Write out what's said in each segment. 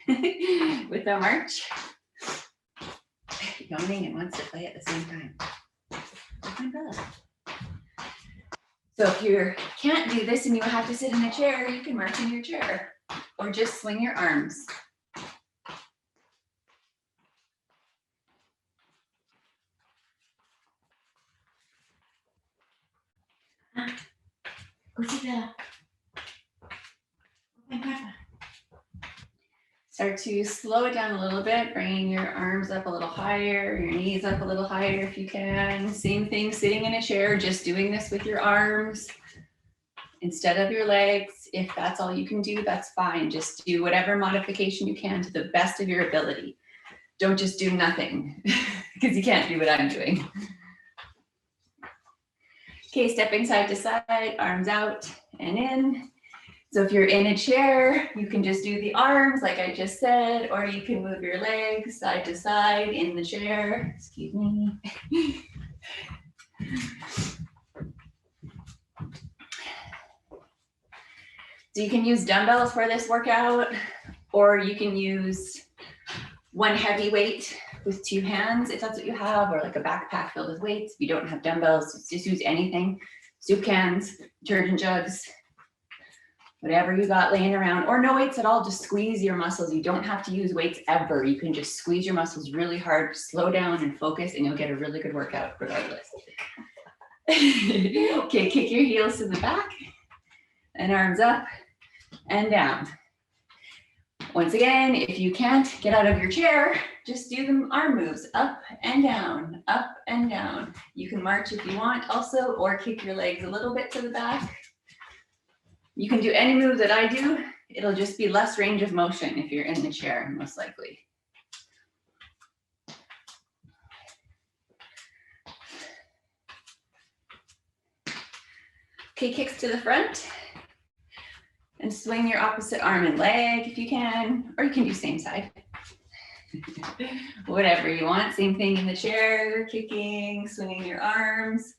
with a march. Yawning and wants to play at the same time. So if you can't do this and you have to sit in a chair, you can march in your chair or just swing your arms. Go see the Papa. Start to slow it down a little bit, bringing your arms up a little higher, your knees up a little higher if you can. Same thing, sitting in a chair, just doing this with your arms instead of your legs. If that's all you can do, that's fine. Just do whatever modification you can to the best of your ability. Don't just do nothing because you can't do what I'm doing. Okay, stepping side to side, arms out and in. So if you're in a chair, you can just do the arms like I just said, or you can move your legs side to side in the chair. Excuse me. So you can use dumbbells for this workout, or you can use one heavy weight with two hands if that's what you have, or like a backpack filled with weights. If you don't have dumbbells, just use anything. Soup cans, detergent jugs, whatever you got laying around, or no weights at all, just squeeze your muscles. You don't have to use weights ever. You can just squeeze your muscles really hard, slow down and focus, and you'll get a really good workout regardless. Okay, kick your heels to the back and arms up and down. Once again, if you can't get out of your chair, just do the arm moves, up and down, up and down. You can march if you want also, or kick your legs a little bit to the back. You can do any move that I do. It'll just be less range of motion if you're in the chair, most likely. Okay, kicks to the front. And swing your opposite arm and leg if you can, or you can do same side. Whatever you want, same thing in the chair, kicking, swinging your arms.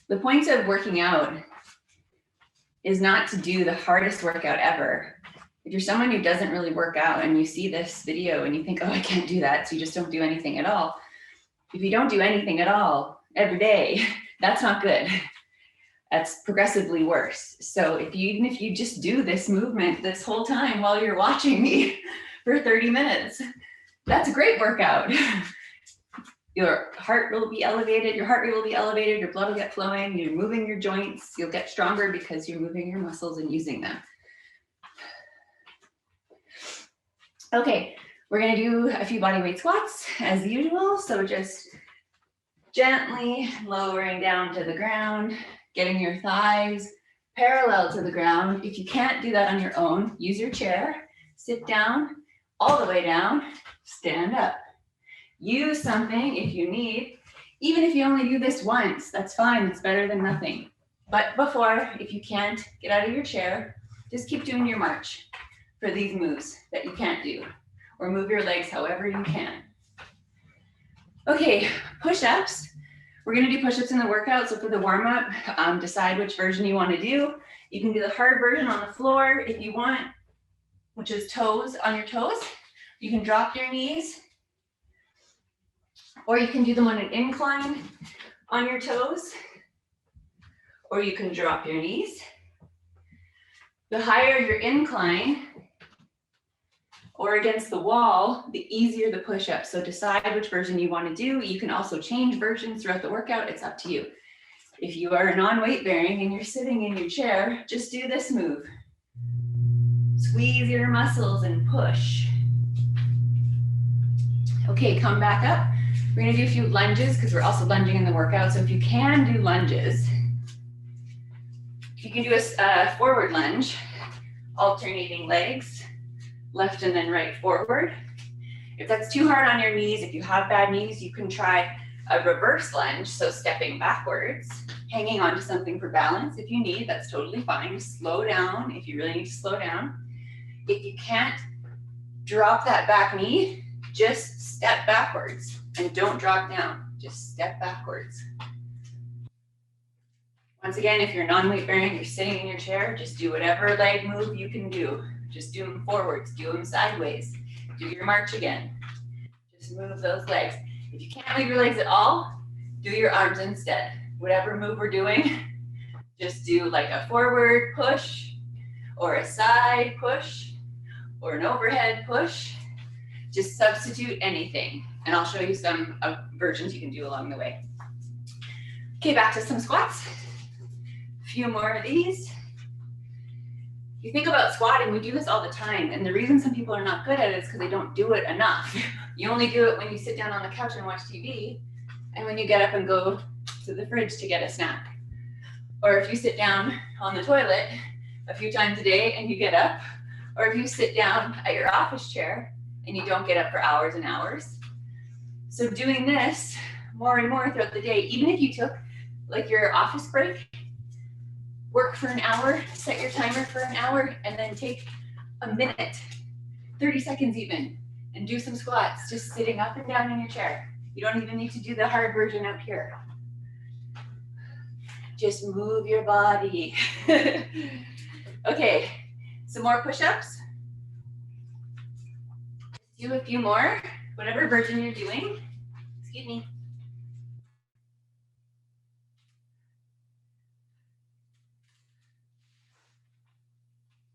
The point of working out is not to do the hardest workout ever. If you're someone who doesn't really work out and you see this video and you think, oh, I can't do that, so you just don't do anything at all. If you don't do anything at all every day, that's not good. That's progressively worse. So even if you just do this movement this whole time while you're watching me for 30 minutes, that's a great workout. Your heart will be elevated, your heart rate will be elevated, your blood will get flowing, you're moving your joints, you'll get stronger because you're moving your muscles and using them. Okay, we're gonna do a few bodyweight squats as usual. So just gently lowering down to the ground, getting your thighs parallel to the ground. If you can't do that on your own, use your chair, sit down, all the way down, stand up. Use something if you need. Even if you only do this once, that's fine, it's better than nothing. But before, if you can't get out of your chair, just keep doing your march for these moves that you can't do, or move your legs however you can. Okay, push-ups. We're gonna do push-ups in the workout, so for the warm-up, decide which version you wanna do. You can do the hard version on the floor if you want, which is toes on your toes. You can drop your knees, or you can do them on an incline on your toes, or you can drop your knees. The higher your incline, or against the wall, the easier the push-up. So decide which version you want to do. You can also change versions throughout the workout. It's up to you. If you are non-weight bearing and you're sitting in your chair, just do this move. Squeeze your muscles and push. Okay, come back up. We're gonna do a few lunges because we're also lunging in the workout. So if you can do lunges, you can do a forward lunge, alternating legs, left and then right forward. If that's too hard on your knees, if you have bad knees, you can try a reverse lunge, so stepping backwards, hanging onto something for balance. If you need, that's totally fine. Slow down if you really need to slow down. If you can't drop that back knee, just step backwards and don't drop down, just step backwards. Once again, if you're non-weight bearing, you're sitting in your chair, just do whatever leg move you can do. Just do them forwards, do them sideways. Do your march again. Just move those legs. If you can't move your legs at all, do your arms instead. Whatever move we're doing, just do like a forward push or a side push or an overhead push. Just substitute anything. And I'll show you some versions you can do along the way. Okay, back to some squats. A few more of these. You think about squatting, we do this all the time. And the reason some people are not good at it is because they don't do it enough. You only do it when you sit down on the couch and watch TV, and when you get up and go to the fridge to get a snack. Or if you sit down on the toilet a few times a day and you get up, or if you sit down at your office chair and you don't get up for hours and hours. So doing this more and more throughout the day, even if you took like your office break, work for an hour, set your timer for an hour, and then take a minute, 30 seconds even, and do some squats, just sitting up and down in your chair. You don't even need to do the hard version up here. Just move your body. Okay, some more push-ups. Do a few more, whatever version you're doing. Excuse me.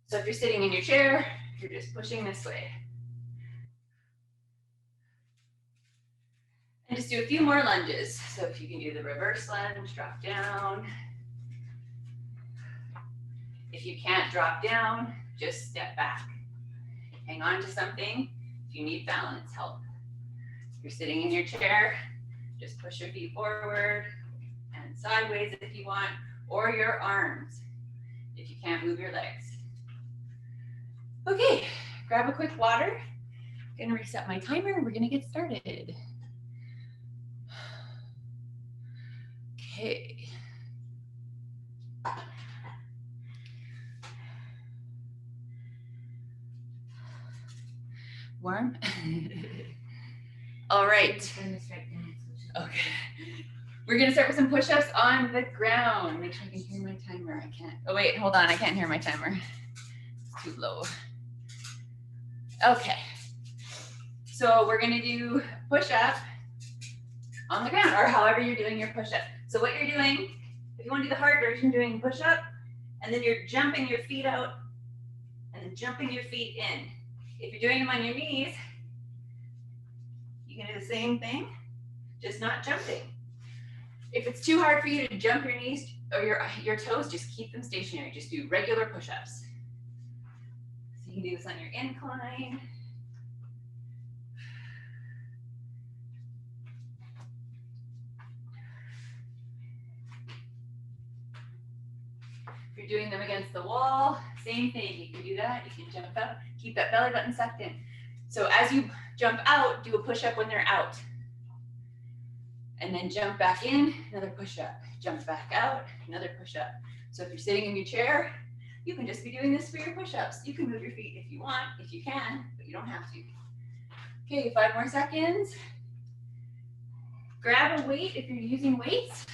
So if you're sitting in your chair, you're just pushing this way. And just do a few more lunges. So if you can do the reverse lunge, drop down. If you can't drop down, just step back. Hang on to something if you need balance help. If you're sitting in your chair, just push your feet forward and sideways if you want, or your arms if you can't move your legs. Okay, grab a quick water. I'm gonna reset my timer and we're gonna get started. Okay. Warm? All right. Okay. We're gonna start with some push-ups on the ground. Make sure I can hear my timer. I can't. Oh wait, hold on. I can't hear my timer. It's too low. Okay. So we're gonna do push-up on the ground, or however you're doing your push-up. So what you're doing, if you want to do the hard version, doing push-up, and then you're jumping your feet out, and then jumping your feet in. If you're doing them on your knees, you can do the same thing, just not jumping. If it's too hard for you to jump your knees or your toes, just keep them stationary. Just do regular push-ups. So you can do this on your incline. If you're doing them against the wall, same thing. You can do that. You can jump out. Keep that belly button sucked in. So as you jump out, do a push-up when they're out. And then jump back in, another push-up. Jump back out, another push-up. So if you're sitting in your chair, you can just be doing this for your push-ups. You can move your feet if you want, if you can, but you don't have to. Okay, 5 more seconds. Grab a weight if you're using weights.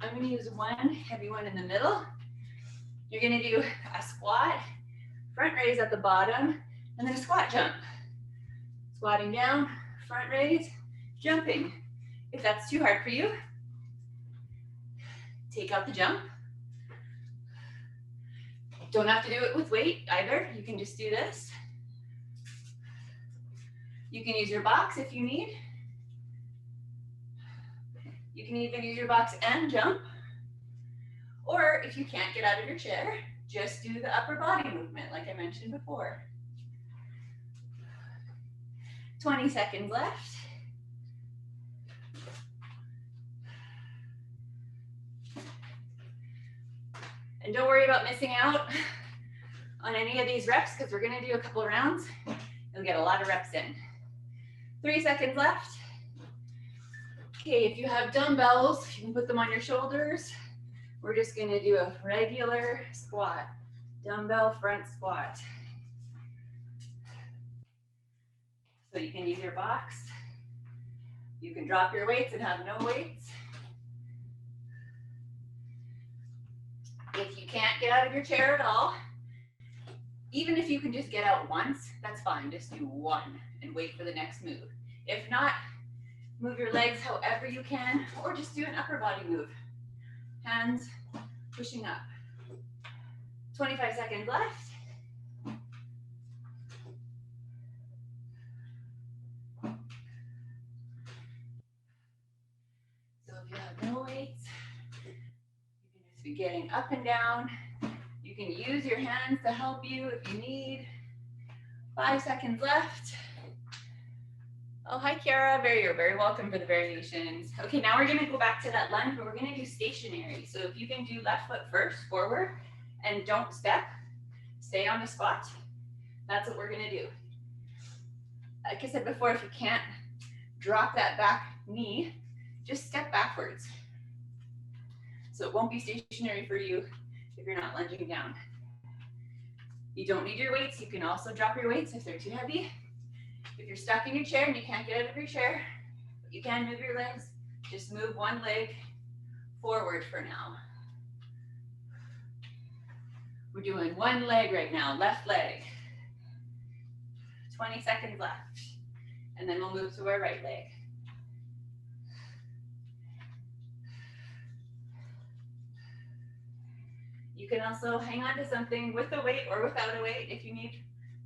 I'm gonna use one heavy one in the middle. You're gonna do a squat, front raise at the bottom, and then a squat jump. Squatting down, front raise, jumping. If that's too hard for you, take out the jump. Don't have to do it with weight either. You can just do this. You can use your box if you need. You can even use your box and jump. Or if you can't get out of your chair, just do the upper body movement like I mentioned before. 20 seconds left. And don't worry about missing out on any of these reps because we're gonna do a couple of rounds. You'll get a lot of reps in. 3 seconds left. Okay, if you have dumbbells, you can put them on your shoulders. We're just gonna do a regular squat, dumbbell front squat. So you can use your box. You can drop your weights and have no weights. If you can't get out of your chair at all, Even if you can just get out once, that's fine. Just do one and wait for the next move. If not, move your legs however you can, or just do an upper body move. Hands pushing up. 25 seconds left. So if you have no weights, you can just be getting up and down. You can use your hands to help you if you need. 5 seconds left. Oh, hi, Kiara. You're very welcome for the variations. Okay, now we're going to go back to that lunge, but we're going to do stationary. So if you can do left foot first, forward, and don't step, stay on the spot. That's what we're going to do. Like I said before, if you can't drop that back knee, just step backwards. So it won't be stationary for you if you're not lunging down. You don't need your weights. You can also drop your weights if they're too heavy. If you're stuck in your chair and you can't get out of your chair, but you can move your legs, just move one leg forward for now. We're doing one leg right now, left leg. 20 seconds left. And then we'll move to our right leg. You can also hang on to something with a weight or without a weight if you need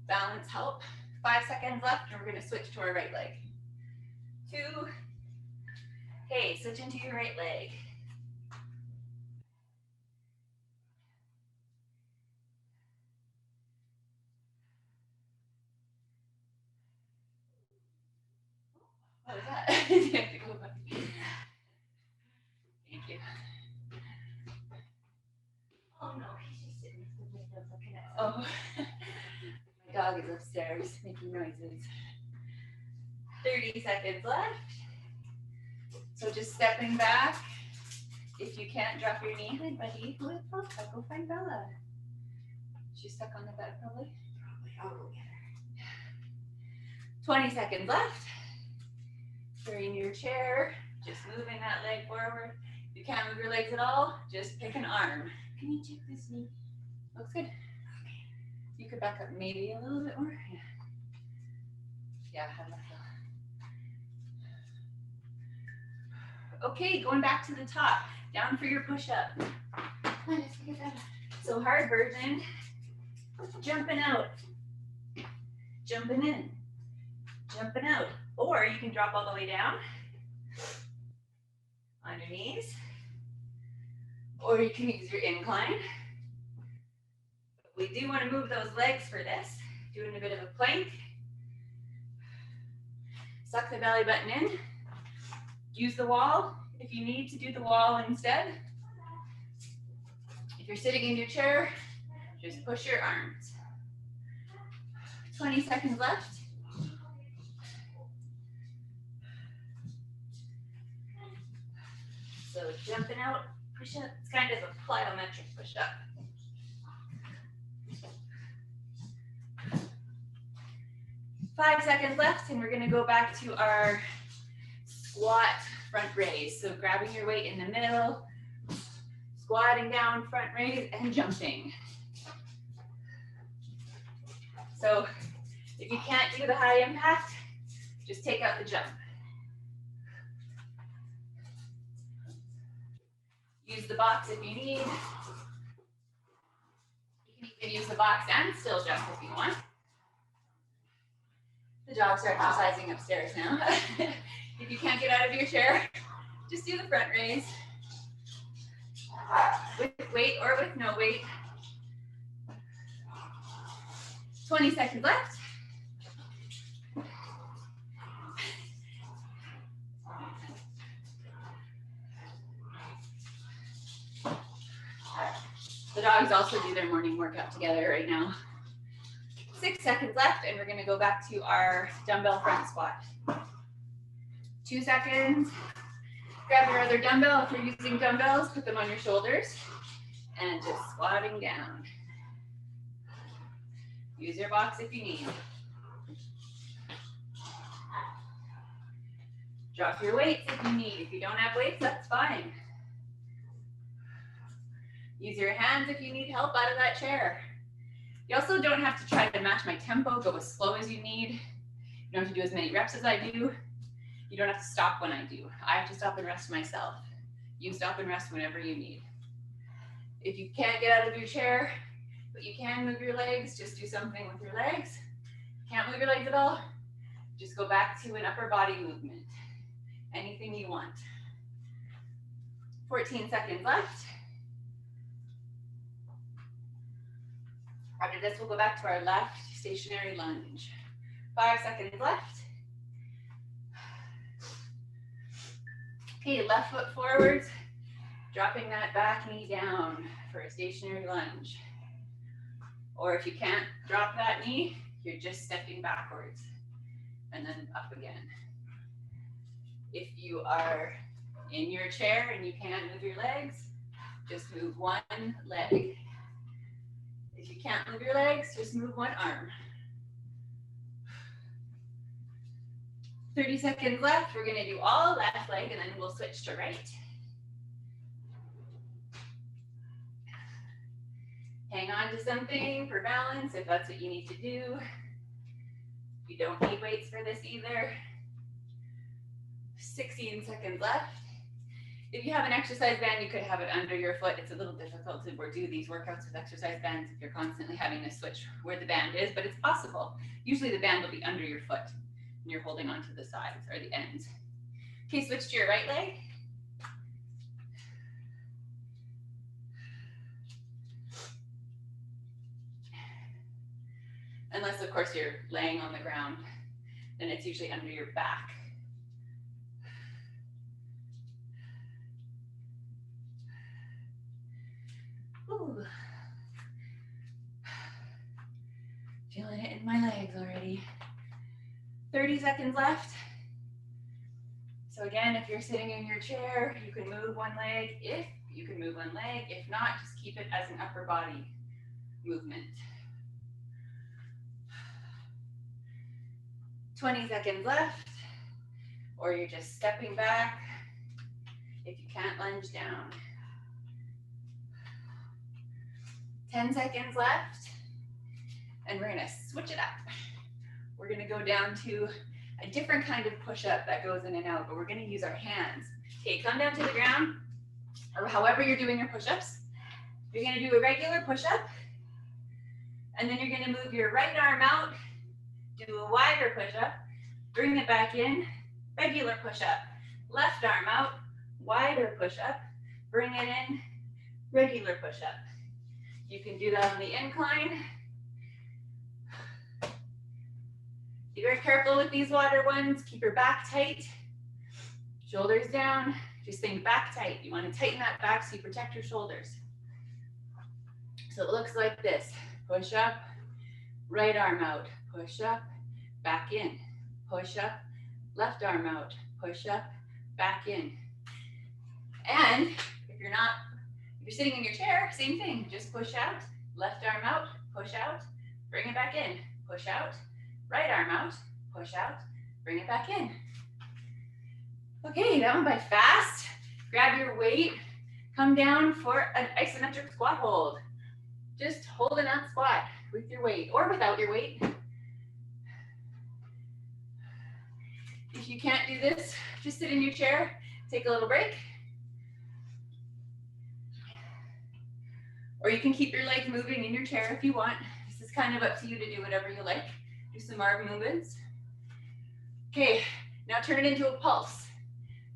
balance help. 5 seconds left, and we're going to switch to our right leg. 2. Okay, switch into your right leg. What was that? Thank you. Oh no, he's just sitting at the window looking at. Oh, my dog is upstairs making noises. 30 seconds left. So just stepping back. If you can't drop your knee, hi buddy, go find Bella. She's stuck on the bed probably. I'll go get her. 20 seconds left. You're in your chair, just moving that leg forward. If you can't move your legs at all, just pick an arm. Can you check this knee? Looks good. Okay. You could back up maybe a little bit more. Yeah, have that. Okay, going back to the top. Down for your push-up. So hard version, jumping out, jumping in, jumping out. Or you can drop all the way down on your knees. Or you can use your incline. We do want to move those legs for this. Doing a bit of a plank. Suck the belly button in. Use the wall if you need to do the wall instead. If you're sitting in your chair, just push your arms. 20 seconds left. So jumping out, push up. It's kind of a plyometric push up. Five seconds left, and we're going to go back to our squat front raise. So grabbing your weight in the middle, squatting down, front raise, and jumping. So if you can't do the high impact, just take out the jump. Use the box if you need. You can even use the box and still jump if you want. The dogs are exercising upstairs now. If you can't get out of your chair, just do the front raise. With weight or with no weight. 20 seconds left. The dogs also do their morning workout together right now. 6 seconds left, and we're going to go back to our dumbbell front squat. 2 seconds. Grab your other dumbbell. If you're using dumbbells, put them on your shoulders and just squatting down. Use your box if you need. Drop your weights if you need. If you don't have weights, that's fine. Use your hands if you need help out of that chair. You also don't have to try to match my tempo, go as slow as you need. You don't have to do as many reps as I do. You don't have to stop when I do. I have to stop and rest myself. You stop and rest whenever you need. If you can't get out of your chair, but you can move your legs, just do something with your legs. Can't move your legs at all, just go back to an upper body movement. Anything you want. 14 seconds left. After this, we'll go back to our left stationary lunge. 5 seconds left. Okay, left foot forwards, dropping that back knee down for a stationary lunge. Or if you can't drop that knee, you're just stepping backwards and then up again. If you are in your chair and you can't move your legs, just move one leg. If you can't move your legs, just move one arm. 30 seconds left. We're gonna do all left leg and then we'll switch to right. Hang on to something for balance if that's what you need to do. You don't need weights for this either. 16 seconds left. If you have an exercise band, you could have it under your foot. It's a little difficult to do these workouts with exercise bands if you're constantly having to switch where the band is, but it's possible. Usually the band will be under your foot and you're holding onto the sides or the ends. Okay, switch to your right leg. Unless, of course, you're laying on the ground, then it's usually under your back. Ooh. Feeling it in my legs already. 30 seconds left. So again, if you're sitting in your chair, you can move one leg. If you can move one leg, if not, just keep it as an upper body movement. 20 seconds left, or you're just stepping back if you can't lunge down. 10 seconds left, and we're gonna switch it up. We're gonna go down to a different kind of push-up that goes in and out, but we're gonna use our hands. Okay, come down to the ground, or however you're doing your push-ups. You're gonna do a regular push-up, and then you're gonna move your right arm out, do a wider push-up, bring it back in, regular push-up, left arm out, wider push-up, bring it in, regular push-up. You can do that on the incline. Be very careful with these water ones. Keep your back tight, shoulders down. Just think back tight. You want to tighten that back so you protect your shoulders. So it looks like this. Push up, right arm out, push up, back in, push up, left arm out, push up, back in. And if you're sitting in your chair, same thing, just push out, left arm out, push out, bring it back in, push out, right arm out, push out, bring it back in. Okay, that went by fast. Grab your weight, come down for an isometric squat hold. Just hold in that squat with your weight or without your weight. If you can't do this, just sit in your chair, take a little break. Or you can keep your legs moving in your chair if you want. This is kind of up to you to do whatever you like. Do some arm movements. Okay, now turn it into a pulse.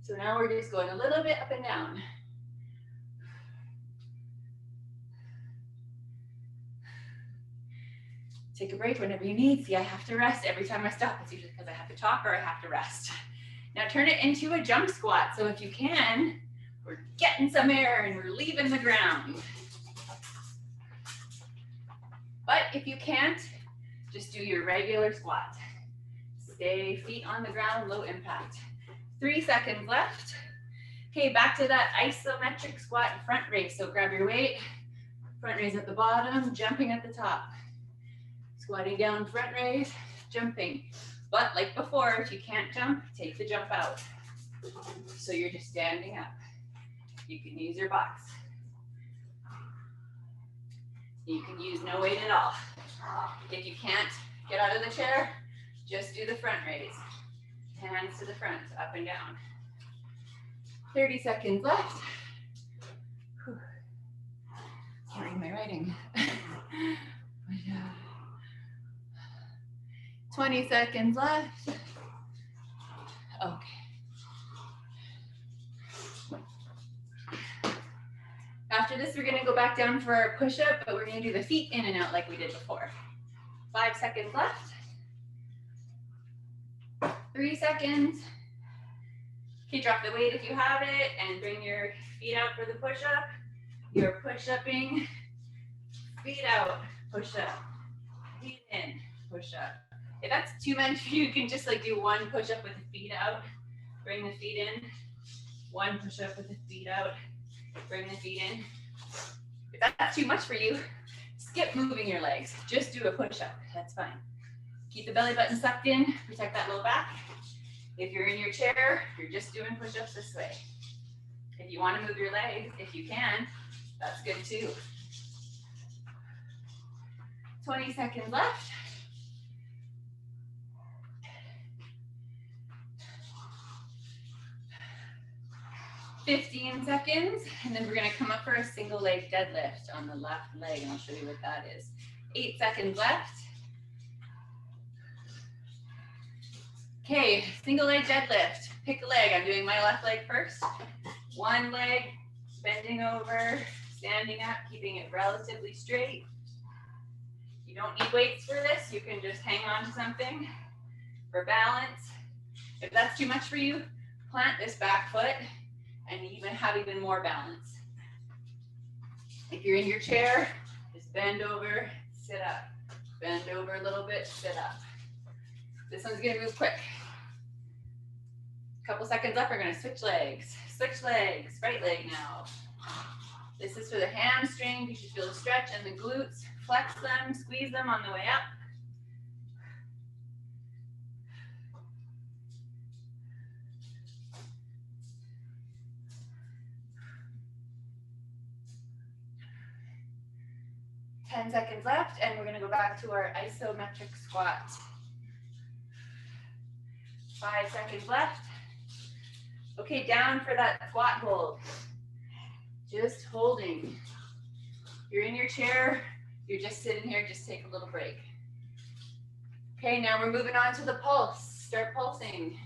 So now we're just going a little bit up and down. Take a break whenever you need. See, I have to rest every time I stop. It's usually because I have to talk or I have to rest. Now turn it into a jump squat. So if you can, we're getting some air and we're leaving the ground. But if you can't, just do your regular squat. Stay feet on the ground, low impact. 3 seconds left. Okay, back to that isometric squat front raise. So grab your weight, front raise at the bottom, jumping at the top. Squatting down, front raise, jumping. But like before, if you can't jump, take the jump out. So you're just standing up. You can use your box. You can use no weight at all. If you can't get out of the chair, just do the front raise. Hands to the front, up and down. 30 seconds left. Whew. Can't read my writing. 20 seconds left. Okay. After this, we're gonna go back down for our push-up, but we're gonna do the feet in and out like we did before. 5 seconds left. 3 seconds. Okay, drop the weight if you have it and bring your feet out for the push-up. You're push-upping, feet out, push-up, feet in, push-up. If that's too much for you, you can just like do one push-up with the feet out, bring the feet in, one push-up with the feet out, bring the feet in. If that's too much for you, skip moving your legs. Just do a push-up. That's fine. Keep the belly button sucked in. Protect that low back. If you're in your chair, you're just doing push-ups this way. If you want to move your legs, if you can, that's good too. 20 seconds left. 15 seconds, and then we're gonna come up for a single leg deadlift on the left leg, and I'll show you what that is. 8 seconds left. Okay, single leg deadlift. Pick a leg. I'm doing my left leg first. One leg, bending over, standing up, keeping it relatively straight. You don't need weights for this. You can just hang on to something for balance. If that's too much for you, plant this back foot and have even more balance. If you're in your chair, just bend over, sit up. Bend over a little bit, sit up. This one's gonna move quick. Couple seconds left, we're gonna switch legs. Switch legs, right leg now. This is for the hamstring. You should feel the stretch in the glutes. Flex them, squeeze them on the way up. Ten seconds left, and we're gonna go back to our isometric squat. 5 seconds left. Okay, down for that squat hold. Just holding. You're in your chair, you're just sitting here, just take a little break. Okay, now we're moving on to the pulse. Start pulsing.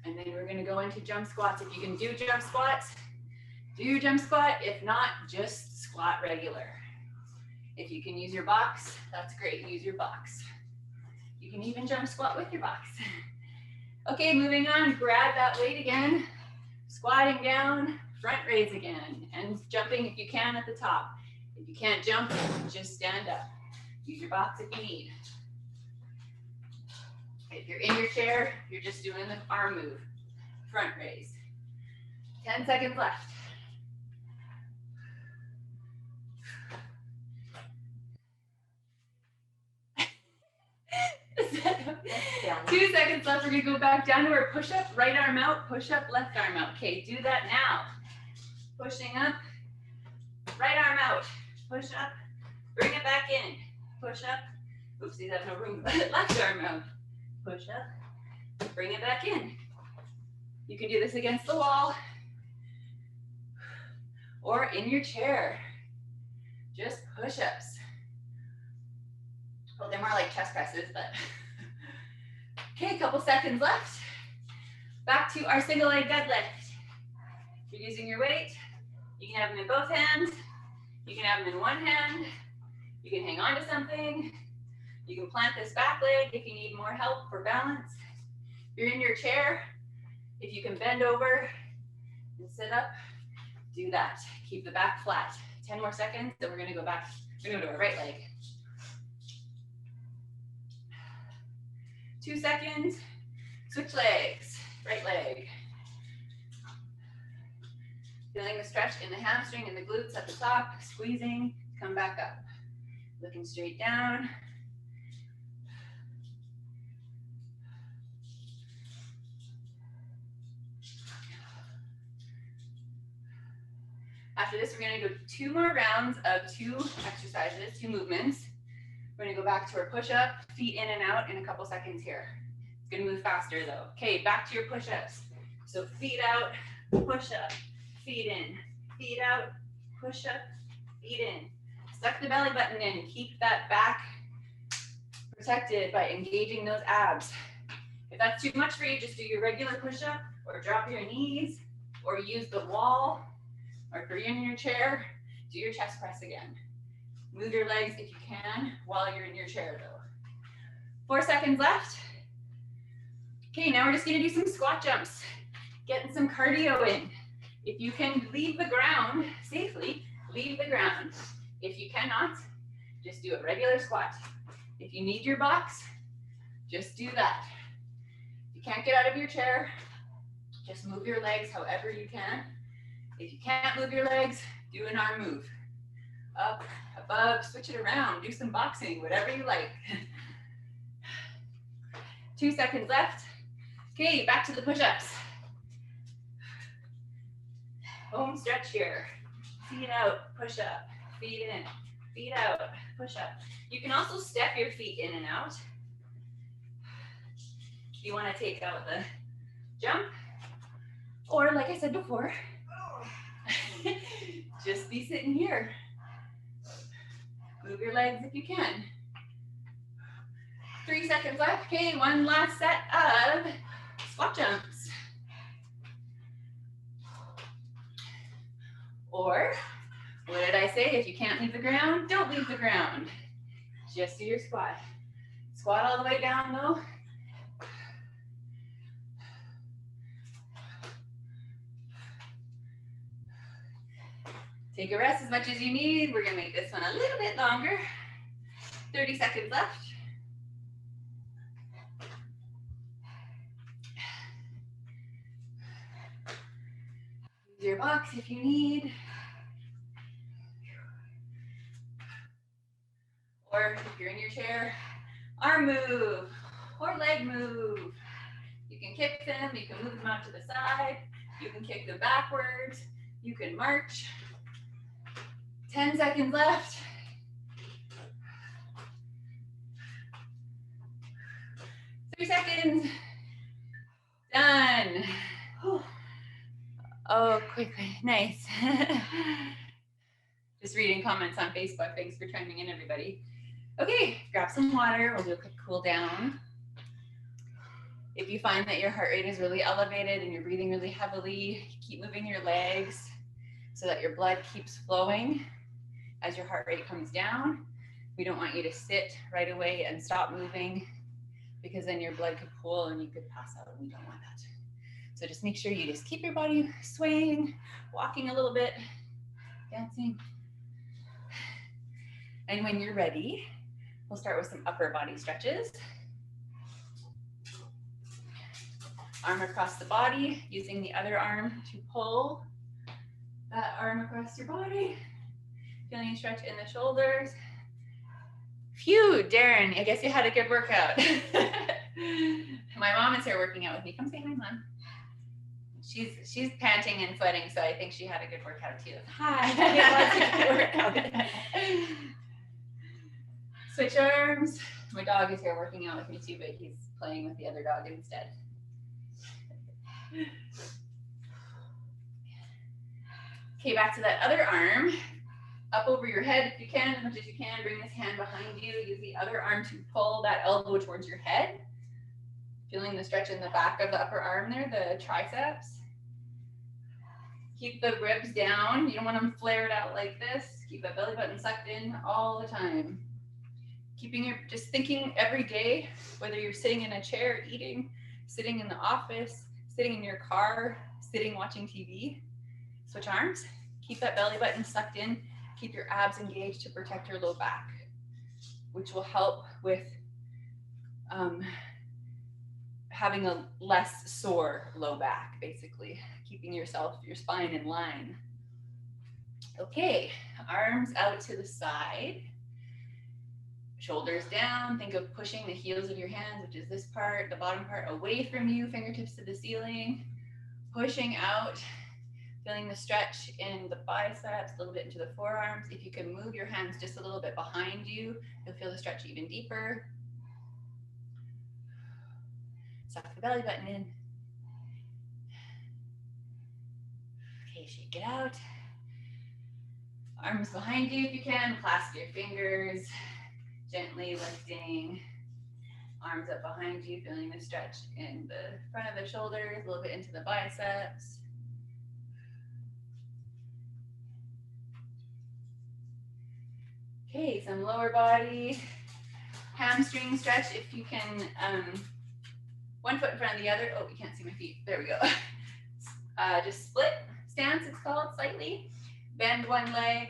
And then we're gonna go into jump squats. If you can do jump squats, do your jump squat. If not, just squat regular. If you can use your box, that's great, use your box. You can even jump squat with your box. Okay, moving on, grab that weight again, squatting down, front raise again, and jumping if you can at the top. If you can't jump, just stand up. Use your box if you need. If you're in your chair, you're just doing the arm move, front raise. 10 seconds left. Two seconds left. We're gonna go back down to our push-up. Right arm out, push-up, left arm out. Okay, do that now. Pushing up, right arm out, push up, bring it back in, push up. Oopsies, I have no room. Left arm out, push up, bring it back in. You can do this against the wall or in your chair. Just push-ups. Well, they're more like chest presses, but. Okay, a couple seconds left. Back to our single leg deadlift. If you're using your weight, you can have them in both hands. You can have them in one hand. You can hang on to something. You can plant this back leg if you need more help for balance. If you're in your chair, if you can bend over and sit up, do that. Keep the back flat. 10 more seconds, then we're gonna go back. We're gonna go to our right leg. 2 seconds, switch legs, right leg. Feeling the stretch in the hamstring and the glutes at the top, squeezing, come back up. Looking straight down. After this, we're gonna go 2 more rounds of 2 exercises, 2 movements. We're gonna go back to our push-up, feet in and out in a couple seconds here. It's gonna move faster though. Okay, back to your push-ups. So feet out, push up, feet in, feet out, push up, feet in. Suck the belly button in, keep that back protected by engaging those abs. If that's too much for you, just do your regular push-up or drop your knees or use the wall, or if you're in your chair, do your chest press again. Move your legs if you can while you're in your chair though. 4 seconds left. Okay, now we're just gonna do some squat jumps. Getting some cardio in. If you can leave the ground safely, leave the ground. If you cannot, just do a regular squat. If you need your box, just do that. If you can't get out of your chair, just move your legs however you can. If you can't move your legs, do an arm move. Up, above, switch it around, do some boxing, whatever you like. 2 seconds left. Okay, back to the push-ups. Home stretch here. Feet out, push up, feet in, feet out, push up. You can also step your feet in and out. If you want to take out the jump, or like I said before, just be sitting here. Move your legs if you can. 3 seconds left. Okay, one last set of squat jumps. Or, what did I say? If you can't leave the ground, don't leave the ground. Just do your squat. Squat all the way down though. Take a rest as much as you need. We're gonna make this one a little bit longer. 30 seconds left. Use your box if you need. Or if you're in your chair, arm move or leg move. You can kick them, you can move them out to the side, you can kick them backwards, you can march. 10 seconds left. 3 seconds. Done. Oh, quickly. Nice. Just reading comments on Facebook. Thanks for chiming in, everybody. Okay, grab some water. We'll do a quick cool down. If you find that your heart rate is really elevated and you're breathing really heavily, keep moving your legs so that your blood keeps flowing as your heart rate comes down. We don't want you to sit right away and stop moving because then your blood could pool and you could pass out, and we don't want that. So just make sure you just keep your body swaying, walking a little bit, dancing. And when you're ready, we'll start with some upper body stretches. Arm across the body, using the other arm to pull that arm across your body. Feeling a stretch in the shoulders. Phew, Darren, I guess you had a good workout. My mom is here working out with me. Come say hi, Mom. She's panting and sweating, so I think she had a good workout too. Hi, it was a good workout. Switch arms. My dog is here working out with me too, but he's playing with the other dog instead. Okay, back to that other arm. Up over your head if you can, as much as you can. Bring this hand behind you. Use the other arm to pull that elbow towards your head. Feeling the stretch in the back of the upper arm there, the triceps. Keep the ribs down. You don't want them flared out like this. Keep that belly button sucked in all the time. Just thinking every day, whether you're sitting in a chair eating, sitting in the office, sitting in your car, sitting watching TV. Switch arms. Keep that belly button sucked in. Keep your abs engaged to protect your low back, which will help with having a less sore low back, basically, keeping your spine in line. Okay, arms out to the side, shoulders down. Think of pushing the heels of your hands, which is this part, the bottom part, away from you, fingertips to the ceiling, pushing out Feeling the stretch in the biceps, a little bit into the forearms. If you can move your hands just a little bit behind you, you'll feel the stretch even deeper. Suck the belly button in. Okay, shake it out. Arms behind you if you can, clasp your fingers, gently lifting. Arms up behind you, feeling the stretch in the front of the shoulders, a little bit into the biceps. Okay, some lower body hamstring stretch. If you can, one foot in front of the other. Oh, you can't see my feet. There we go. Just split stance, it's called, slightly. Bend one leg,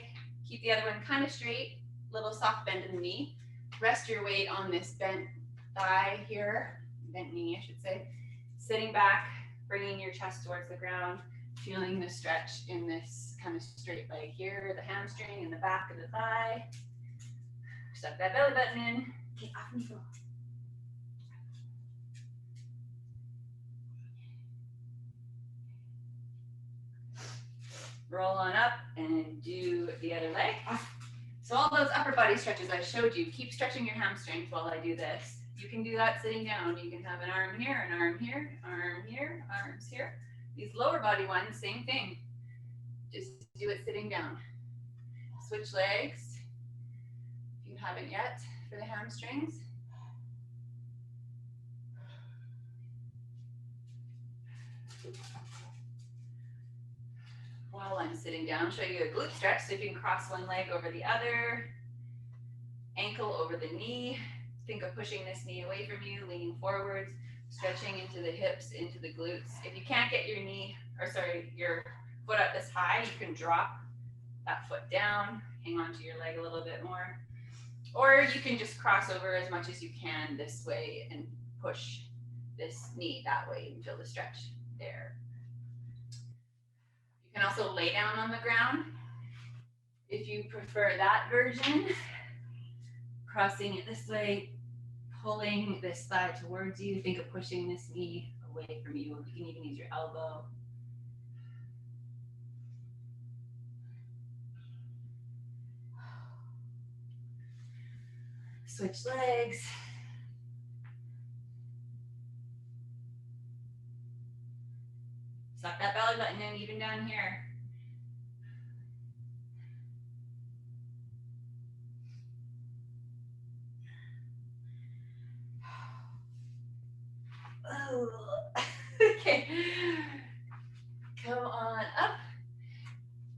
keep the other one kind of straight, little soft bend in the knee. Rest your weight on this bent thigh here, bent knee, I should say. Sitting back, bringing your chest towards the ground, feeling the stretch in this kind of straight leg here, the hamstring in the back of the thigh. Suck that belly button in. Okay, off and go. Roll on up and do the other leg. So all those upper body stretches I showed you, keep stretching your hamstrings while I do this. You can do that sitting down. You can have an arm here, an arm here, arm here, arms here. These lower body ones, same thing. Just do it sitting down. Switch legs, if you haven't yet, for the hamstrings. While I'm sitting down, I'll show you a glute stretch. So if you can cross one leg over the other, ankle over the knee. Think of pushing this knee away from you, leaning forwards, stretching into the hips, into the glutes. If you can't get your your foot up this high, you can drop that foot down, hang on to your leg a little bit more. Or you can just cross over as much as you can this way and push this knee that way and feel the stretch there. You can also lay down on the ground if you prefer that version. Crossing it this way, pulling this thigh towards you. Think of pushing this knee away from you. You can even use your elbow. Switch legs. Suck that belly button in, even down here. Oh, okay. Come on up.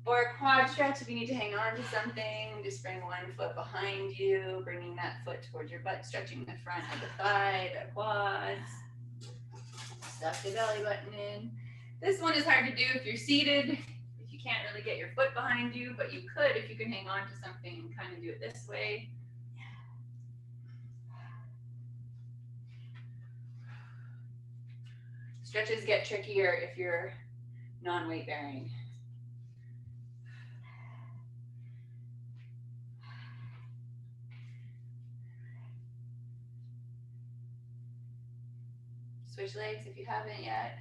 Or a quad stretch if you need to hang on to something. Just bring one foot behind you, bringing that foot towards your butt, stretching the front of the thigh, the quads. Stuff the belly button in. This one is hard to do if you're seated, if you can't really get your foot behind you, but you could if you can hang on to something and kind of do it this way. Stretches get trickier if you're non-weight bearing. Switch legs if you haven't yet.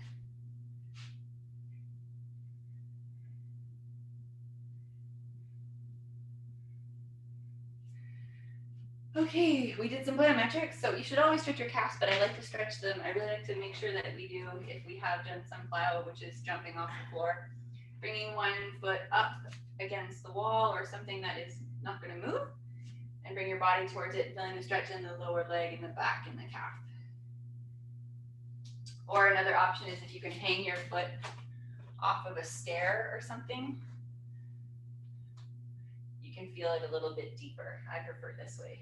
Okay, we did some plyometrics, so you should always stretch your calves, but I like to stretch them. I really like to make sure that we do, if we have done some plyo, which is jumping off the floor, bringing one foot up against the wall or something that is not going to move, and bring your body towards it, feeling the stretch in the lower leg and the back and the calf. Or another option is if you can hang your foot off of a stair or something, you can feel it a little bit deeper. I prefer this way.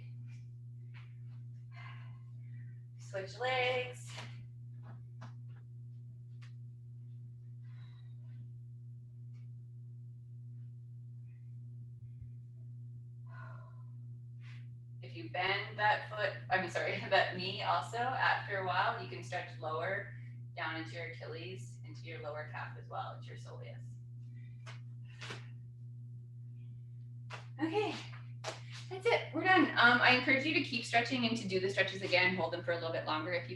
Switch legs. If you bend that that knee also, after a while, you can stretch lower down into your Achilles, into your lower calf as well, into your soleus. Okay, that's it, we're done. I encourage you to keep stretching and to do the stretches again, hold them for a little bit longer if you